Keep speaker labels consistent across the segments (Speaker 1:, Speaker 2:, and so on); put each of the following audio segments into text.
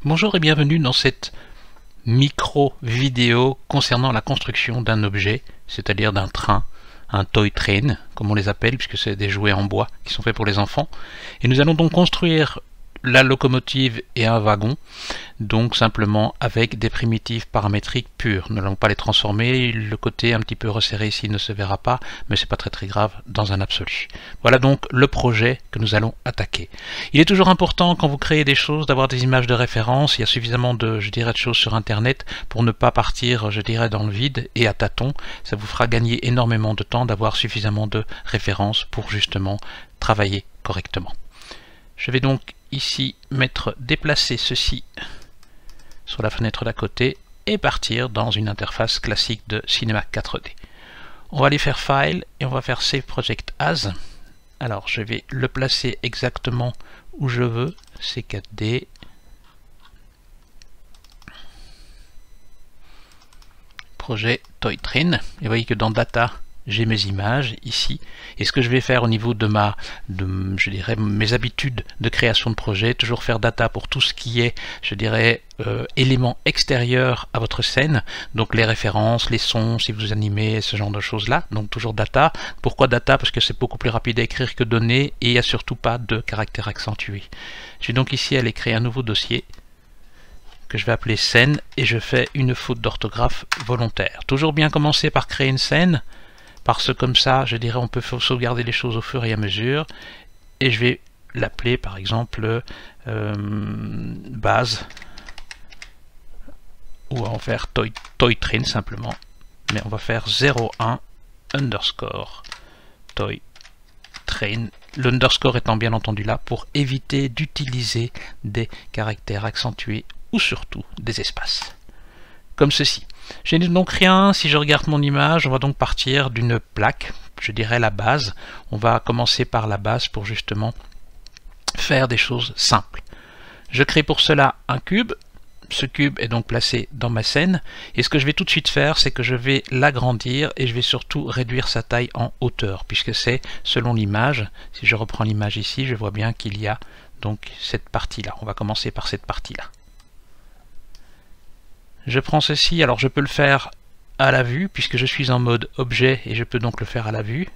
Speaker 1: Bonjour et bienvenue dans cette micro-vidéo concernant la construction d'un objet, c'est-à-dire d'un train, un toy train, comme on les appelle, puisque c'est des jouets en bois qui sont faits pour les enfants. Et nous allons donc construire la locomotive et un wagon, donc simplement avec des primitives paramétriques pures. Nous n'allons pas les transformer, le côté un petit peu resserré ici ne se verra pas, mais c'est pas très grave dans un absolu. Voilà donc le projet que nous allons attaquer. Il est toujours important quand vous créez des choses d'avoir des images de référence. Il y a suffisamment de choses sur internet pour ne pas partir dans le vide et à tâtons. Ça vous fera gagner énormément de temps d'avoir suffisamment de références pour justement travailler correctement. Je vais donc ici déplacer ceci sur la fenêtre d'à côté et partir dans une interface classique de Cinema 4D. On va aller faire File et on va faire Save Project As. Alors je vais le placer exactement où je veux, C4D. Projet Toy Train. Et vous voyez que dans Data, j'ai mes images ici, et ce que je vais faire au niveau de mes habitudes de création de projet, toujours faire data pour tout ce qui est, éléments extérieurs à votre scène, donc les références, les sons, si vous animez, ce genre de choses là, donc toujours data. Pourquoi data? Parce que c'est beaucoup plus rapide à écrire que donner, et il n'y a surtout pas de caractère accentué. Je vais donc ici aller créer un nouveau dossier, que je vais appeler scène, et je fais une faute d'orthographe volontaire. Toujours bien commencer par créer une scène, parce que comme ça, on peut sauvegarder les choses au fur et à mesure. Et je vais l'appeler par exemple base, ou on va faire toy train simplement. Mais on va faire 01 underscore toy train. L'underscore étant bien entendu là pour éviter d'utiliser des caractères accentués ou surtout des espaces. Comme ceci. Je n'ai donc rien. Si je regarde mon image, on va donc partir d'une plaque, la base. On va commencer par la base pour justement faire des choses simples. Je crée pour cela un cube. Ce cube est donc placé dans ma scène. Et ce que je vais tout de suite faire, c'est que je vais l'agrandir et je vais surtout réduire sa taille en hauteur, puisque c'est selon l'image. Si je reprends l'image ici, je vois bien qu'il y a donc cette partie-là. On va commencer par cette partie-là. Je prends ceci, alors je peux le faire à la vue, puisque je suis en mode objet, et je peux donc le faire à la vue,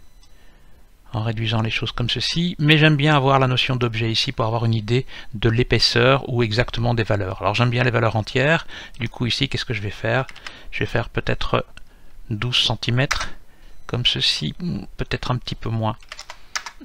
Speaker 1: en réduisant les choses comme ceci, mais j'aime bien avoir la notion d'objet ici pour avoir une idée de l'épaisseur ou exactement des valeurs. Alors j'aime bien les valeurs entières, du coup ici qu'est-ce que je vais faire? Je vais faire peut-être 12 cm, comme ceci, peut-être un petit peu moins.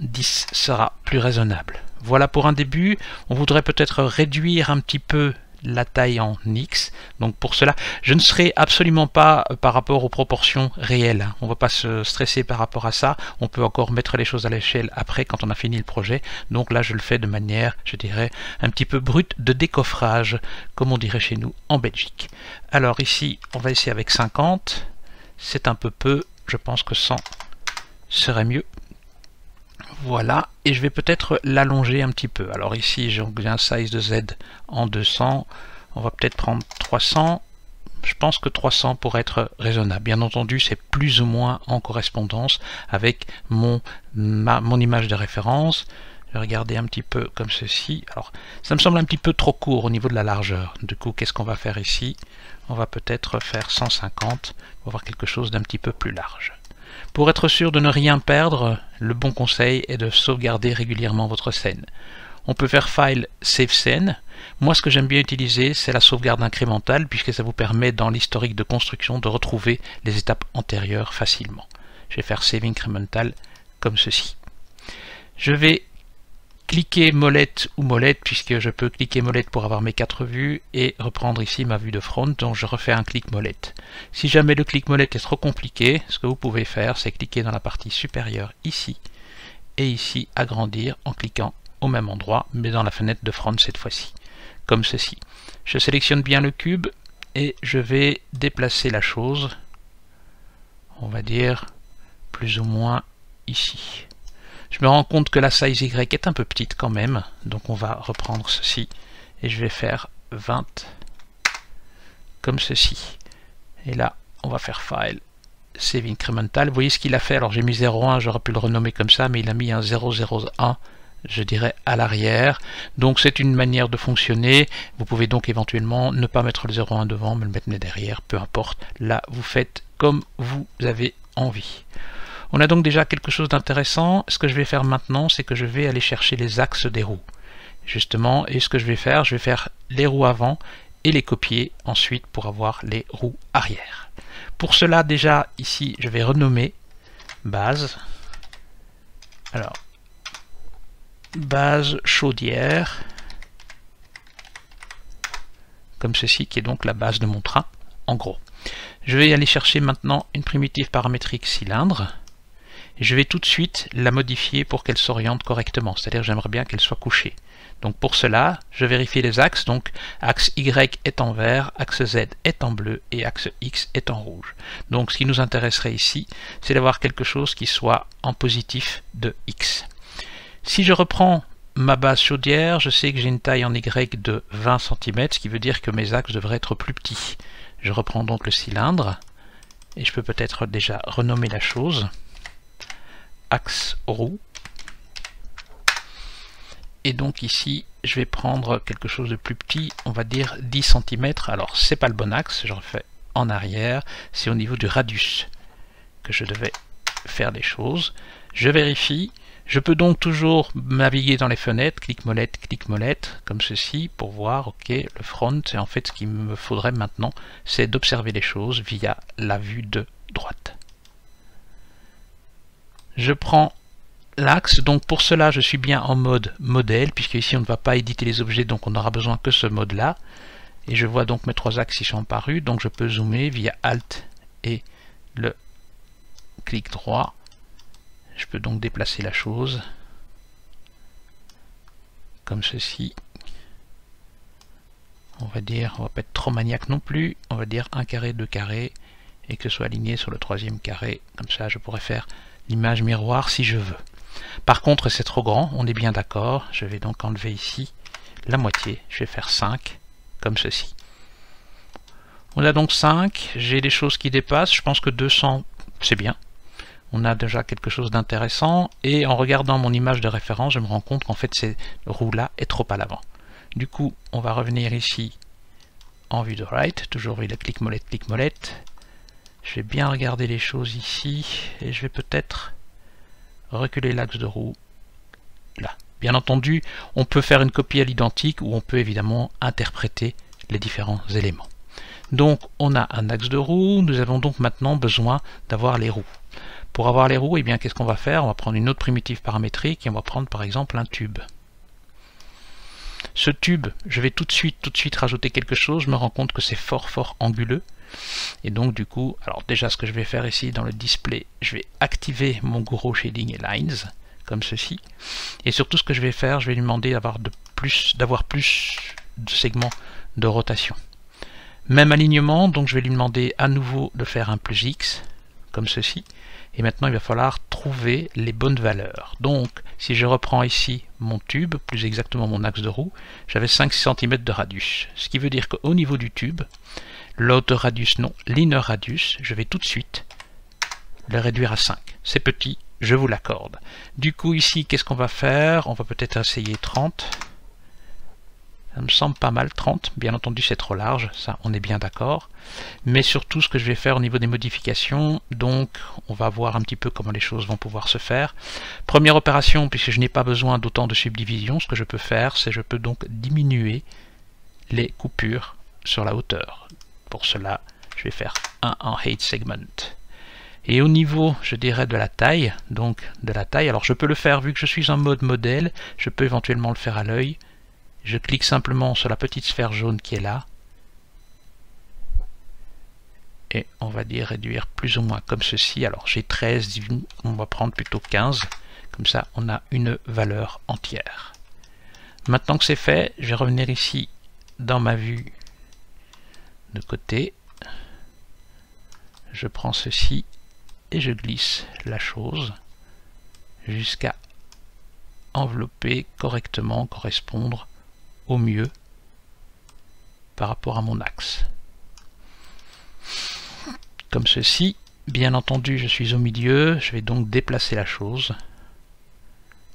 Speaker 1: 10 sera plus raisonnable. Voilà pour un début. On voudrait peut-être réduire un petit peu la taille en X, donc pour cela je ne serai absolument pas par rapport aux proportions réelles, on ne va pas se stresser par rapport à ça, on peut encore mettre les choses à l'échelle après quand on a fini le projet, donc là je le fais de manière, un petit peu brute de décoffrage, comme on dirait chez nous en Belgique. Alors ici on va essayer avec 50, c'est un peu, je pense que 100 serait mieux. Voilà, et je vais peut-être l'allonger un petit peu. Alors ici j'ai un size de Z en 200, on va peut-être prendre 300, je pense que 300 pourrait être raisonnable. Bien entendu c'est plus ou moins en correspondance avec mon image de référence. Je vais regarder un petit peu comme ceci. Alors ça me semble un petit peu trop court au niveau de la largeur. Du coup qu'est-ce qu'on va faire ici? On va peut-être faire 150 pour avoir quelque chose d'un petit peu plus large. Pour être sûr de ne rien perdre, le bon conseil est de sauvegarder régulièrement votre scène. On peut faire File, Save Scene. Moi, ce que j'aime bien utiliser, c'est la sauvegarde incrémentale, puisque ça vous permet, dans l'historique de construction, de retrouver les étapes antérieures facilement. Je vais faire Save Incremental comme ceci. Je vais cliquer molette ou molette, puisque je peux cliquer molette pour avoir mes 4 vues et reprendre ici ma vue de front, donc je refais un clic molette. Si jamais le clic molette est trop compliqué, ce que vous pouvez faire, c'est cliquer dans la partie supérieure ici, et ici agrandir en cliquant au même endroit, mais dans la fenêtre de front cette fois-ci, comme ceci. Je sélectionne bien le cube et je vais déplacer la chose, on va dire plus ou moins ici. Je me rends compte que la size Y est un peu petite quand même, donc on va reprendre ceci et je vais faire 20 comme ceci. Et là, on va faire File, Save Incremental. Vous voyez ce qu'il a fait, alors j'ai mis 0,1, j'aurais pu le renommer comme ça, mais il a mis un 0,01 je dirais à l'arrière. Donc c'est une manière de fonctionner. Vous pouvez donc éventuellement ne pas mettre le 0,1 devant, mais le mettre derrière, peu importe. Là, vous faites comme vous avez envie. On a donc déjà quelque chose d'intéressant. Ce que je vais faire maintenant, c'est que je vais aller chercher les axes des roues. Justement, et ce que je vais faire les roues avant et les copier ensuite pour avoir les roues arrière. Pour cela, déjà, ici, je vais renommer base. Alors, base chaudière, comme ceci, qui est donc la base de mon train, en gros. Je vais aller chercher maintenant une primitive paramétrique cylindre. Et je vais tout de suite la modifier pour qu'elle s'oriente correctement, c'est-à-dire j'aimerais bien qu'elle soit couchée. Donc pour cela, je vérifie les axes, donc axe Y est en vert, axe Z est en bleu et axe X est en rouge. Donc ce qui nous intéresserait ici, c'est d'avoir quelque chose qui soit en positif de X. Si je reprends ma base chaudière, je sais que j'ai une taille en Y de 20 cm, ce qui veut dire que mes axes devraient être plus petits. Je reprends donc le cylindre, et je peux peut-être déjà renommer la chose. Axe roue. Et donc ici, je vais prendre quelque chose de plus petit, on va dire 10 cm. Alors, c'est pas le bon axe, je refais en arrière, c'est au niveau du radius que je devais faire les choses. Je vérifie. Je peux donc toujours naviguer dans les fenêtres, clic-molette, comme ceci, pour voir, ok, le front, et en fait, ce qu'il me faudrait maintenant, c'est d'observer les choses via la vue de droite. Je prends l'axe, donc pour cela, je suis bien en mode modèle, puisque ici, on ne va pas éditer les objets, donc on n'aura besoin que ce mode-là. Et je vois donc mes trois axes qui sont apparus, donc je peux zoomer via Alt et le clic droit. Je peux donc déplacer la chose comme ceci. On va dire, on va pas être trop maniaque non plus, on va dire 1 carré, 2 carrés, et que ce soit aligné sur le troisième carré. Comme ça, je pourrais faire l'image miroir si je veux. Par contre, c'est trop grand, on est bien d'accord. Je vais donc enlever ici la moitié. Je vais faire 5, comme ceci. On a donc 5, j'ai des choses qui dépassent, je pense que 200, c'est bien. On a déjà quelque chose d'intéressant, et en regardant mon image de référence, je me rends compte qu'en fait, cette roue-là est trop à l'avant. Du coup, on va revenir ici en vue de right, toujours via clic-molette. Je vais bien regarder les choses ici, et je vais peut-être reculer l'axe de roue là. Bien entendu, on peut faire une copie à l'identique, ou on peut évidemment interpréter les différents éléments. Donc, on a un axe de roue, nous avons donc maintenant besoin d'avoir les roues. Pour avoir les roues, eh bien, qu'est-ce qu'on va faire? On va prendre une autre primitive paramétrique et on va prendre par exemple un tube. Ce tube, je vais tout de suite rajouter quelque chose. Je me rends compte que c'est fort anguleux. Et donc du coup, alors déjà ce que je vais faire ici dans le display, je vais activer mon Gouraud Shading et Lines, comme ceci. Et surtout ce que je vais faire, je vais lui demander d'avoir plus de segments de rotation. Même alignement, donc je vais lui demander à nouveau de faire un plus X, comme ceci. Et maintenant, il va falloir trouver les bonnes valeurs. Donc, si je reprends ici mon tube, plus exactement mon axe de roue, j'avais 5 cm de radius. Ce qui veut dire qu'au niveau du tube, l'outer radius, non, l'inner radius, je vais tout de suite le réduire à 5. C'est petit, je vous l'accorde. Du coup, ici, qu'est-ce qu'on va faire? On va peut-être essayer 30. Ça me semble pas mal, 30. Bien entendu, c'est trop large, ça, on est bien d'accord. Mais surtout, ce que je vais faire au niveau des modifications, donc, on va voir un petit peu comment les choses vont pouvoir se faire. Première opération, puisque je n'ai pas besoin d'autant de subdivisions, ce que je peux faire, c'est je peux donc diminuer les coupures sur la hauteur. Pour cela, je vais faire 1 en height segment. Et au niveau, je dirais, de la taille, alors je peux le faire, vu que je suis en mode modèle, je peux éventuellement le faire à l'œil. Je clique simplement sur la petite sphère jaune qui est là. Et on va dire réduire plus ou moins comme ceci. Alors j'ai 13, on va prendre plutôt 15. Comme ça, on a une valeur entière. Maintenant que c'est fait, je vais revenir ici dans ma vue de côté. Je prends ceci et je glisse la chose jusqu'à envelopper correctement, correspondre au mieux par rapport à mon axe. Comme ceci. Bien entendu, je suis au milieu, je vais donc déplacer la chose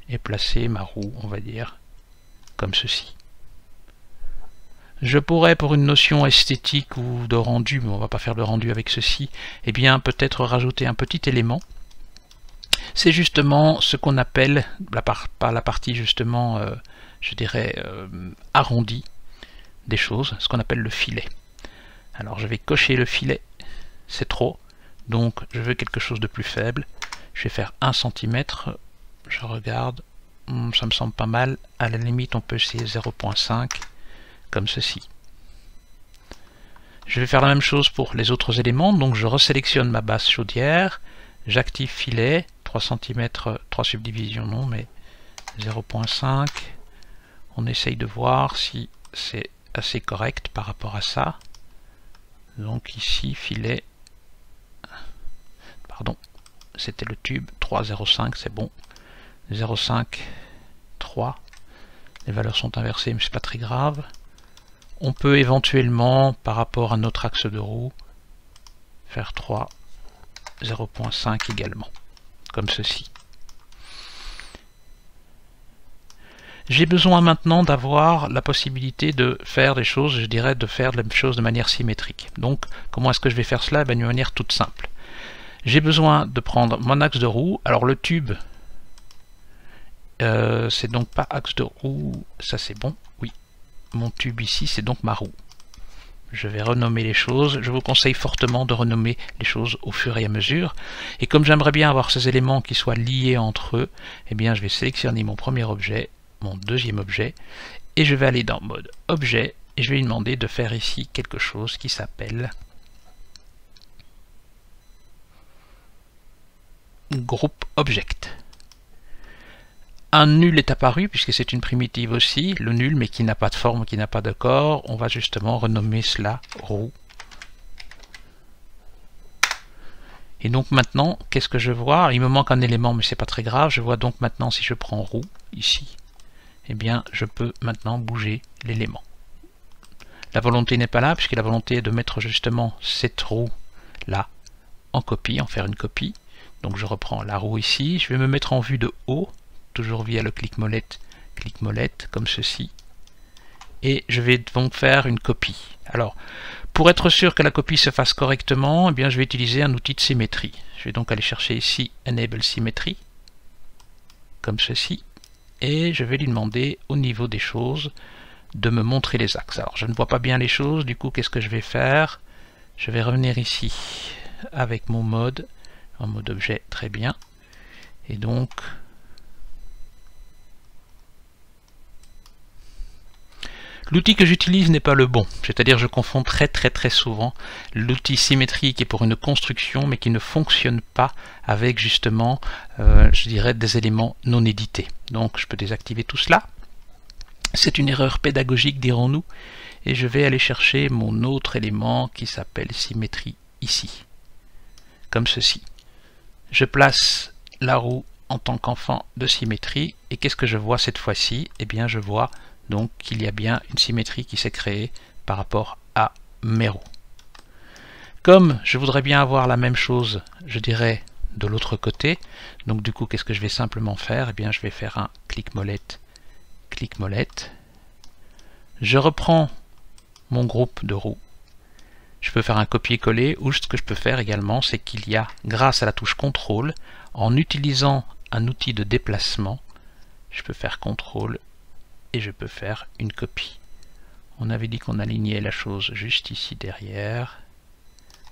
Speaker 1: et placer ma roue, on va dire, comme ceci. Je pourrais, pour une notion esthétique ou de rendu, mais on va pas faire de rendu avec ceci, eh bien peut-être rajouter un petit élément. C'est justement ce qu'on appelle, par la partie justement, je dirais, arrondie des choses, ce qu'on appelle le filet. Alors je vais cocher le filet, c'est trop, donc je veux quelque chose de plus faible. Je vais faire 1 cm, je regarde, ça me semble pas mal, à la limite on peut essayer 0.5, comme ceci. Je vais faire la même chose pour les autres éléments, donc je resélectionne ma base chaudière, j'active filet, 3 cm, 3 subdivisions non, mais 0.5, on essaye de voir si c'est assez correct par rapport à ça. Donc ici, filet, pardon, c'était le tube, 3,05, c'est bon, 0,5, 3, les valeurs sont inversées, mais c'est pas très grave. On peut éventuellement, par rapport à notre axe de roue, faire 3, 0.5 également, comme ceci. J'ai besoin maintenant d'avoir la possibilité de faire des choses, je dirais de faire les choses de manière symétrique. Donc, comment est-ce que je vais faire cela? D'une manière toute simple. J'ai besoin de prendre mon axe de roue. Alors le tube, c'est donc pas axe de roue, ça c'est bon, oui. Mon tube ici, c'est donc ma roue. Je vais renommer les choses. Je vous conseille fortement de renommer les choses au fur et à mesure. Et comme j'aimerais bien avoir ces éléments qui soient liés entre eux, eh bien je vais sélectionner mon premier objet, mon deuxième objet, et je vais aller dans mode objet, et je vais lui demander de faire ici quelque chose qui s'appelle groupe object. Un nul est apparu, puisque c'est une primitive aussi, le nul, mais qui n'a pas de forme, qui n'a pas de corps. On va justement renommer cela roue. Et donc maintenant, qu'est-ce que je vois? Il me manque un élément, mais c'est pas très grave. Je vois donc maintenant, si je prends roue, ici, eh bien, je peux maintenant bouger l'élément. La volonté n'est pas là, puisque la volonté est de mettre justement cette roue-là en copie, en faire une copie. Donc je reprends la roue ici, je vais me mettre en vue de haut, toujours via le clic-molette, comme ceci. Et je vais donc faire une copie. Alors, pour être sûr que la copie se fasse correctement, eh bien, je vais utiliser un outil de symétrie. Je vais donc aller chercher ici Enable Symmetry, comme ceci. Et je vais lui demander, au niveau des choses, de me montrer les axes. Alors, je ne vois pas bien les choses, du coup, qu'est-ce que je vais faire? Je vais revenir ici avec mon mode, en mode objet, très bien. Et donc, l'outil que j'utilise n'est pas le bon, c'est-à-dire je confonds très souvent l'outil symétrie qui est pour une construction mais qui ne fonctionne pas avec justement, je dirais, des éléments non édités. Donc je peux désactiver tout cela. C'est une erreur pédagogique, dirons-nous, et je vais aller chercher mon autre élément qui s'appelle symétrie ici, comme ceci. Je place la roue en tant qu'enfant de symétrie, et qu'est-ce que je vois cette fois-ci? Eh bien je vois donc qu'il y a bien une symétrie qui s'est créée par rapport à mes roues. Comme je voudrais bien avoir la même chose, je dirais, de l'autre côté, donc du coup qu'est-ce que je vais simplement faire? Eh bien je vais faire un clic-molette, clic-molette. Je reprends mon groupe de roues. Je peux faire un copier-coller, ou ce que je peux faire également, c'est qu'il y a, grâce à la touche CTRL, en utilisant un outil de déplacement, je peux faire CTRL et je peux faire une copie. On avait dit qu'on alignait la chose juste ici derrière,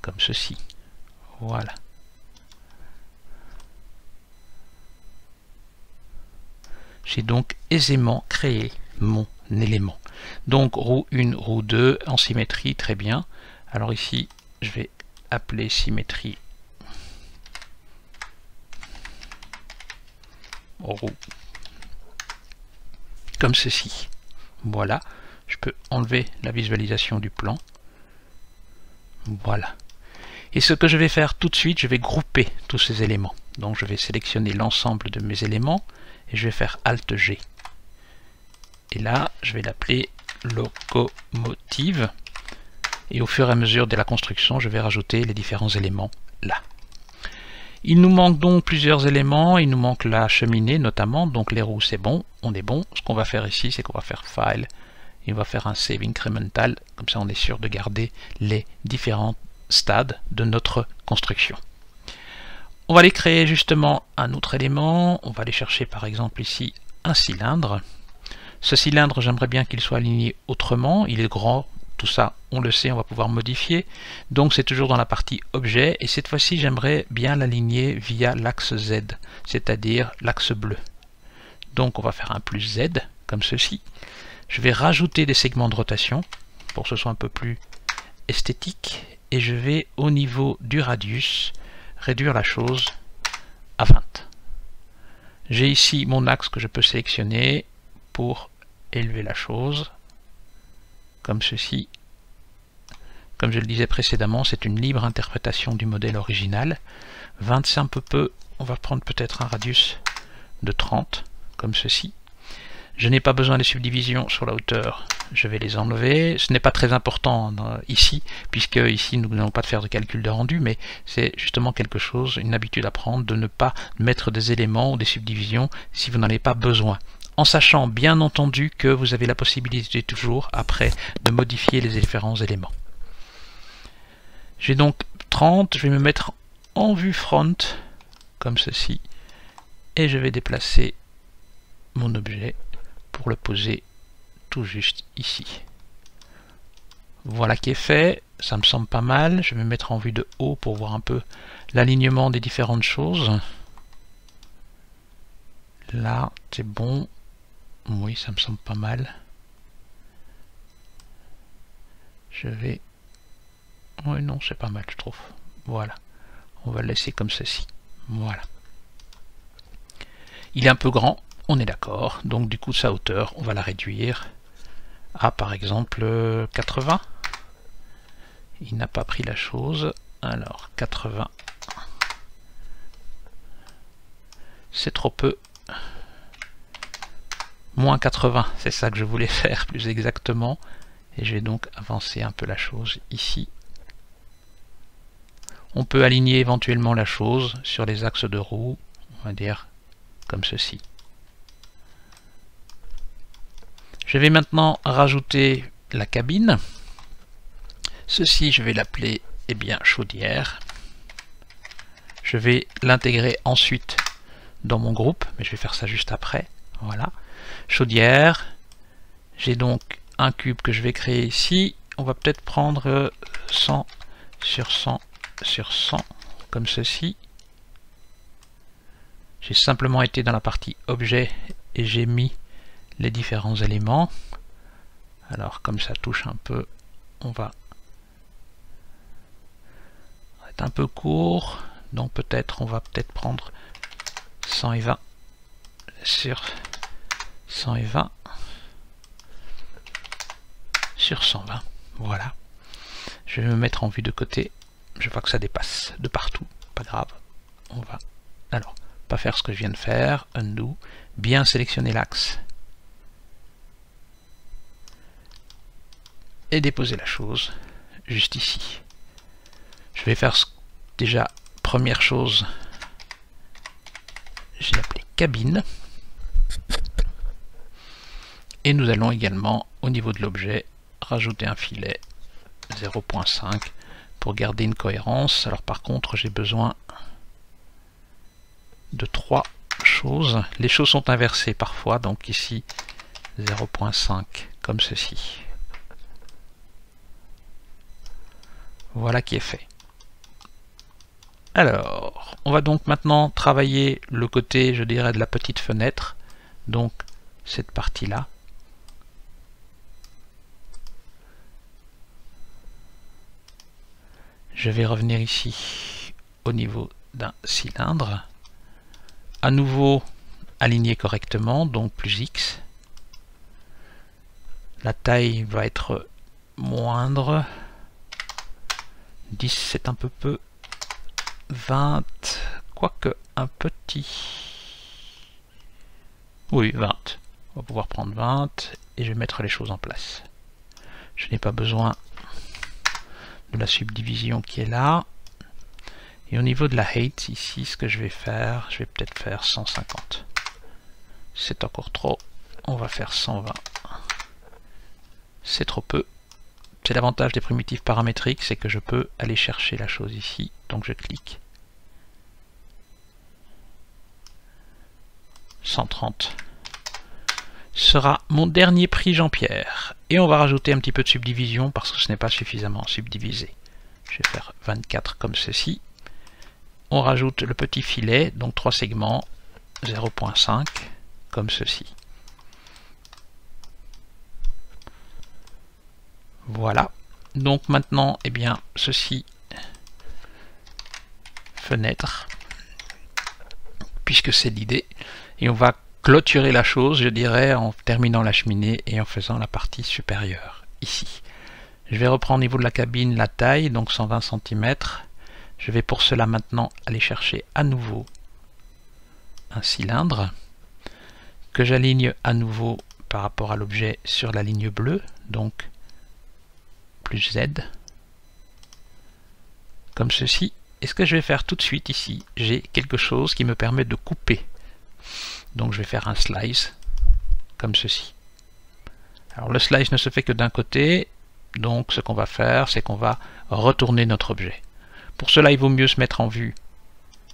Speaker 1: comme ceci. Voilà. J'ai donc aisément créé mon élément. Donc roue 1, roue 2 en symétrie, très bien. Alors ici, je vais appeler symétrie roue, comme ceci. Voilà, je peux enlever la visualisation du plan. Voilà. Et ce que je vais faire tout de suite, je vais grouper tous ces éléments. Donc je vais sélectionner l'ensemble de mes éléments et je vais faire Alt G. Et là, je vais l'appeler locomotive. Et au fur et à mesure de la construction, je vais rajouter les différents éléments là. Il nous manque donc plusieurs éléments, il nous manque la cheminée notamment, donc les roues c'est bon, on est bon. Ce qu'on va faire ici, c'est qu'on va faire File, et on va faire un Save Incremental, comme ça on est sûr de garder les différents stades de notre construction. On va aller créer justement un autre élément, on va aller chercher par exemple ici un cylindre. Ce cylindre, j'aimerais bien qu'il soit aligné autrement, il est grand. Tout ça, on le sait, on va pouvoir modifier. Donc c'est toujours dans la partie objet. Et cette fois-ci, j'aimerais bien l'aligner via l'axe Z, c'est-à-dire l'axe bleu. Donc on va faire un plus Z, comme ceci. Je vais rajouter des segments de rotation, pour que ce soit un peu plus esthétique. Et je vais, au niveau du radius, réduire la chose à 20. J'ai ici mon axe que je peux sélectionner pour élever la chose. Comme ceci. Comme je le disais précédemment, c'est une libre interprétation du modèle original. 20 c'est un peu, on va prendre peut-être un radius de 30, comme ceci. Je n'ai pas besoin des subdivisions sur la hauteur, je vais les enlever. Ce n'est pas très important ici, puisque ici nous n'allons pas faire de calcul de rendu, mais c'est justement quelque chose, une habitude à prendre, de ne pas mettre des éléments ou des subdivisions si vous n'en avez pas besoin. En sachant bien entendu que vous avez la possibilité toujours après de modifier les différents éléments. J'ai donc 30, je vais me mettre en vue front comme ceci et je vais déplacer mon objet pour le poser tout juste ici. Voilà qui est fait, ça me semble pas mal. Je vais me mettre en vue de haut pour voir un peu l'alignement des différentes choses. Là, c'est bon. Oui, ça me semble pas mal. Je vais... Oui, non, c'est pas mal, je trouve. Voilà. On va le laisser comme ceci. Voilà. Il est un peu grand, on est d'accord. Donc, du coup, sa hauteur, on va la réduire à, par exemple, 80. Il n'a pas pris la chose. Alors, 80. C'est trop peu. Moins 80, c'est ça que je voulais faire plus exactement. Et je vais donc avancer un peu la chose ici. On peut aligner éventuellement la chose sur les axes de roue, on va dire comme ceci. Je vais maintenant rajouter la cabine. Ceci, je vais l'appeler chaudière. Je vais l'intégrer ensuite dans mon groupe, mais je vais faire ça juste après. Voilà. Chaudière, j'ai donc un cube que je vais créer ici. On va peut-être prendre 100 sur 100 sur 100 comme ceci. J'ai simplement été dans la partie objet et j'ai mis les différents éléments. Alors comme ça touche un peu, on va être un peu court, donc peut-être on va prendre 120 sur 120 sur 120. Voilà. Je vais me mettre en vue de côté. Je vois que ça dépasse de partout. Pas grave. On va alors pas faire ce que je viens de faire. Undo. Bien sélectionner l'axe. Et déposer la chose juste ici. Je vais faire déjà première chose. J'ai appelé cabine. Et nous allons également, au niveau de l'objet, rajouter un filet 0.5 pour garder une cohérence. Alors par contre, j'ai besoin de 3 choses. Les choses sont inversées parfois, donc ici 0.5 comme ceci. Voilà qui est fait. Alors, on va donc maintenant travailler le côté, je dirais, de la petite fenêtre. Donc cette partie-là. Je vais revenir ici au niveau d'un cylindre. À nouveau aligné correctement, donc plus X. La taille va être moindre. 10 c'est un peu peu. 20, quoique un petit. Oui, 20. On va pouvoir prendre 20 et je vais mettre les choses en place. Je n'ai pas besoin de la subdivision qui est là. Et au niveau de la height, ici, ce que je vais faire, je vais peut-être faire 150. C'est encore trop. On va faire 120. C'est trop peu. C'est l'avantage des primitives paramétriques, c'est que je peux aller chercher la chose ici. Donc je clique. 130 sera mon dernier prix Jean-Pierre. Et on va rajouter un petit peu de subdivision parce que ce n'est pas suffisamment subdivisé. Je vais faire 24 comme ceci. On rajoute le petit filet, donc 3 segments, 0.5 comme ceci. Voilà. Donc maintenant, eh bien, ceci, fenêtre, puisque c'est l'idée. Et on va clôturer la chose, je dirais, en terminant la cheminée et en faisant la partie supérieure, ici. Je vais reprendre au niveau de la cabine la taille, donc 120 cm. Je vais pour cela maintenant aller chercher à nouveau un cylindre que j'aligne à nouveau par rapport à l'objet sur la ligne bleue, donc plus Z, comme ceci. Et ce que je vais faire tout de suite ici, j'ai quelque chose qui me permet de couper. Donc je vais faire un slice, comme ceci. Alors le slice ne se fait que d'un côté, donc ce qu'on va faire, c'est qu'on va retourner notre objet. Pour cela, il vaut mieux se mettre en vue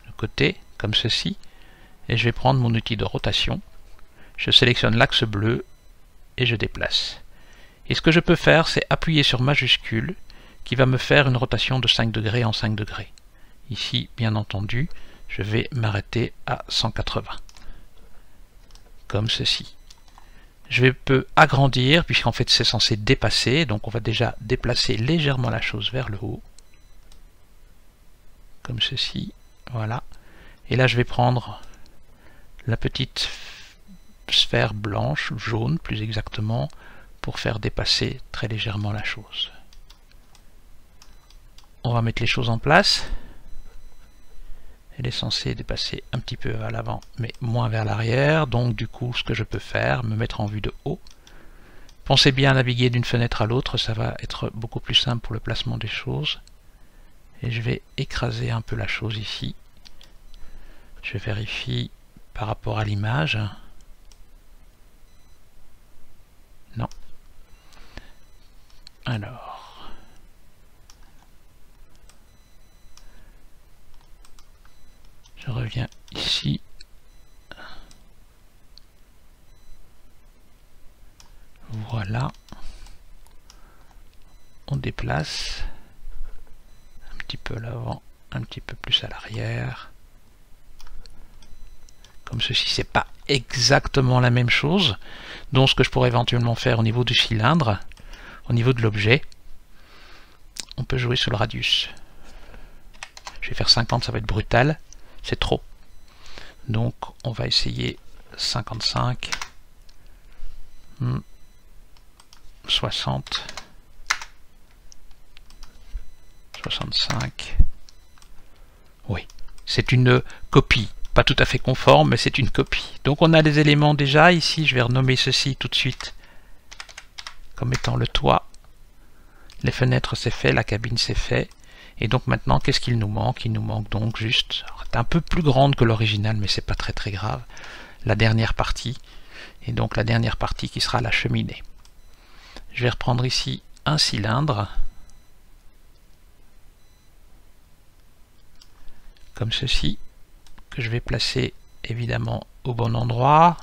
Speaker 1: de côté, comme ceci, et je vais prendre mon outil de rotation. Je sélectionne l'axe bleu et je déplace. Et ce que je peux faire, c'est appuyer sur majuscule, qui va me faire une rotation de 5 degrés en 5 degrés. Ici, bien entendu, je vais m'arrêter à 180. Comme ceci. Je peux agrandir, puisqu'en fait c'est censé dépasser, donc on va déjà déplacer légèrement la chose vers le haut. Comme ceci, voilà. Et là je vais prendre la petite sphère blanche, jaune plus exactement, pour faire dépasser très légèrement la chose. On va mettre les choses en place. Elle est censée dépasser un petit peu vers l'avant, mais moins vers l'arrière. Donc du coup, ce que je peux faire, me mettre en vue de haut. Pensez bien à naviguer d'une fenêtre à l'autre, ça va être beaucoup plus simple pour le placement des choses. Et je vais écraser un peu la chose ici. Je vérifie par rapport à l'image. Non. Alors. Je reviens ici. Voilà. On déplace un petit peu à l'avant, un petit peu plus à l'arrière. Comme ceci, c'est pas exactement la même chose. Donc ce que je pourrais éventuellement faire au niveau du cylindre, au niveau de l'objet, on peut jouer sur le radius. Je vais faire 50, ça va être brutal. C'est trop. Donc on va essayer 55, 60, 65. Oui, c'est une copie. Pas tout à fait conforme, mais c'est une copie. Donc on a les éléments déjà. Ici, je vais renommer ceci tout de suite comme étant le toit. Les fenêtres, c'est fait. La cabine, c'est fait. Et donc maintenant, qu'est-ce qu'il nous manque? Il nous manque donc juste, c'est un peu plus grande que l'original, mais c'est pas très très grave, la dernière partie. Et donc la dernière partie qui sera la cheminée. Je vais reprendre ici un cylindre, comme ceci, que je vais placer évidemment au bon endroit.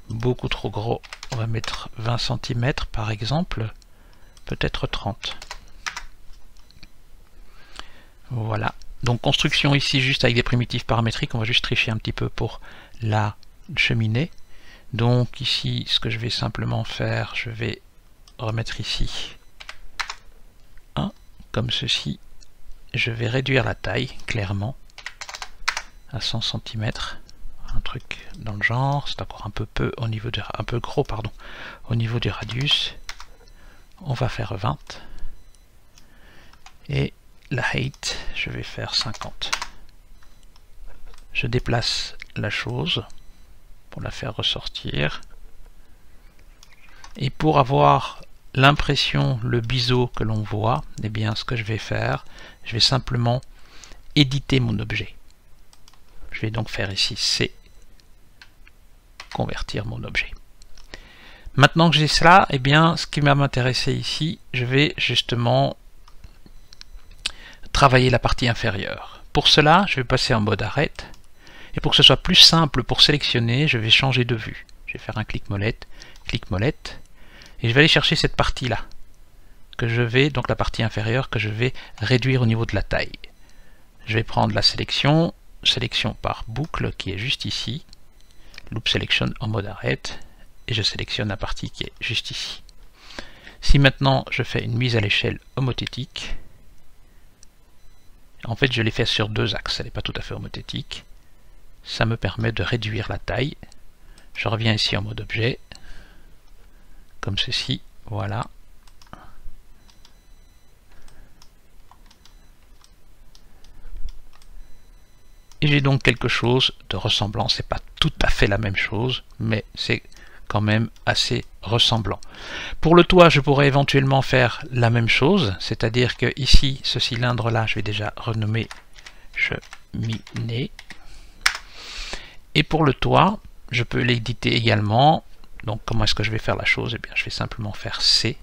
Speaker 1: Beaucoup trop gros, on va mettre 20 cm par exemple, peut-être 30. Voilà, donc construction ici juste avec des primitives paramétriques, on va juste tricher un petit peu pour la cheminée. Donc ici, ce que je vais simplement faire, je vais remettre ici un, comme ceci. Je vais réduire la taille, clairement, à 100 cm. Un truc dans le genre, c'est encore un peu au niveau de, un peu gros, pardon, au niveau du radius. On va faire 20. Et la height, je vais faire 50. Je déplace la chose pour la faire ressortir. Et pour avoir l'impression, le biseau que l'on voit, eh bien ce que je vais faire, je vais simplement éditer mon objet. Je vais donc faire ici C, convertir mon objet. Maintenant que j'ai cela, eh bien, ce qui va m'intéresser ici, je vais justement travailler la partie inférieure. Pour cela, je vais passer en mode arrête. Et pour que ce soit plus simple pour sélectionner, je vais changer de vue. Je vais faire un clic-molette, et je vais aller chercher cette partie-là, que je vais, donc la partie inférieure, que je vais réduire au niveau de la taille. Je vais prendre la sélection par boucle, qui est juste ici, Loop Selection en mode arrête, et je sélectionne la partie qui est juste ici. Si maintenant je fais une mise à l'échelle homothétique, en fait je l'ai fait sur deux axes, elle n'est pas tout à fait homothétique, ça me permet de réduire la taille. Je reviens ici en mode objet, comme ceci, voilà. Et j'ai donc quelque chose de ressemblant, c'est pas tout à fait la même chose, mais c'est quand même assez ressemblant. Pour le toit, je pourrais éventuellement faire la même chose, c'est-à-dire que ici, ce cylindre-là, je vais déjà renommer cheminée. Et pour le toit, je peux l'éditer également. Donc comment est-ce que je vais faire la chose? Eh bien, je vais simplement faire C.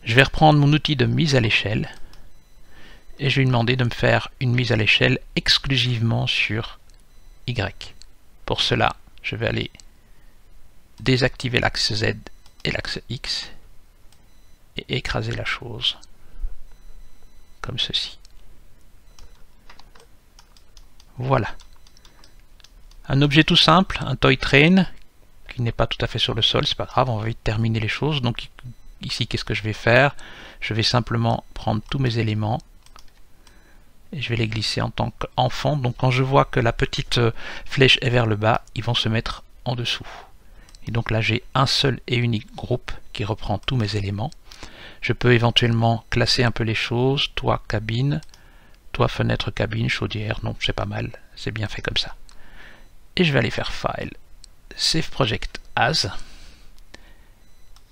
Speaker 1: Je vais reprendre mon outil de mise à l'échelle et je vais lui demander de me faire une mise à l'échelle exclusivement sur Y. Pour cela, je vais aller désactiver l'axe Z et l'axe X et écraser la chose comme ceci. Voilà. Un objet tout simple, un toy train qui n'est pas tout à fait sur le sol, c'est pas grave, on va vite terminer les choses. Donc ici, qu'est-ce que je vais faire? Je vais simplement prendre tous mes éléments et je vais les glisser en tant qu'enfant. Donc quand je vois que la petite flèche est vers le bas, ils vont se mettre en dessous. Et donc là j'ai un seul et unique groupe qui reprend tous mes éléments. Je peux éventuellement classer un peu les choses, toit cabine, toit fenêtre cabine, chaudière, non c'est pas mal, c'est bien fait comme ça. Et je vais aller faire File, Save Project As,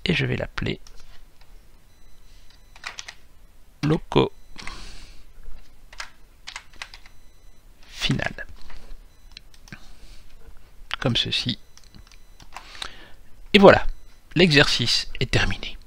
Speaker 1: et je vais l'appeler Loco Final, comme ceci. Et voilà, l'exercice est terminé.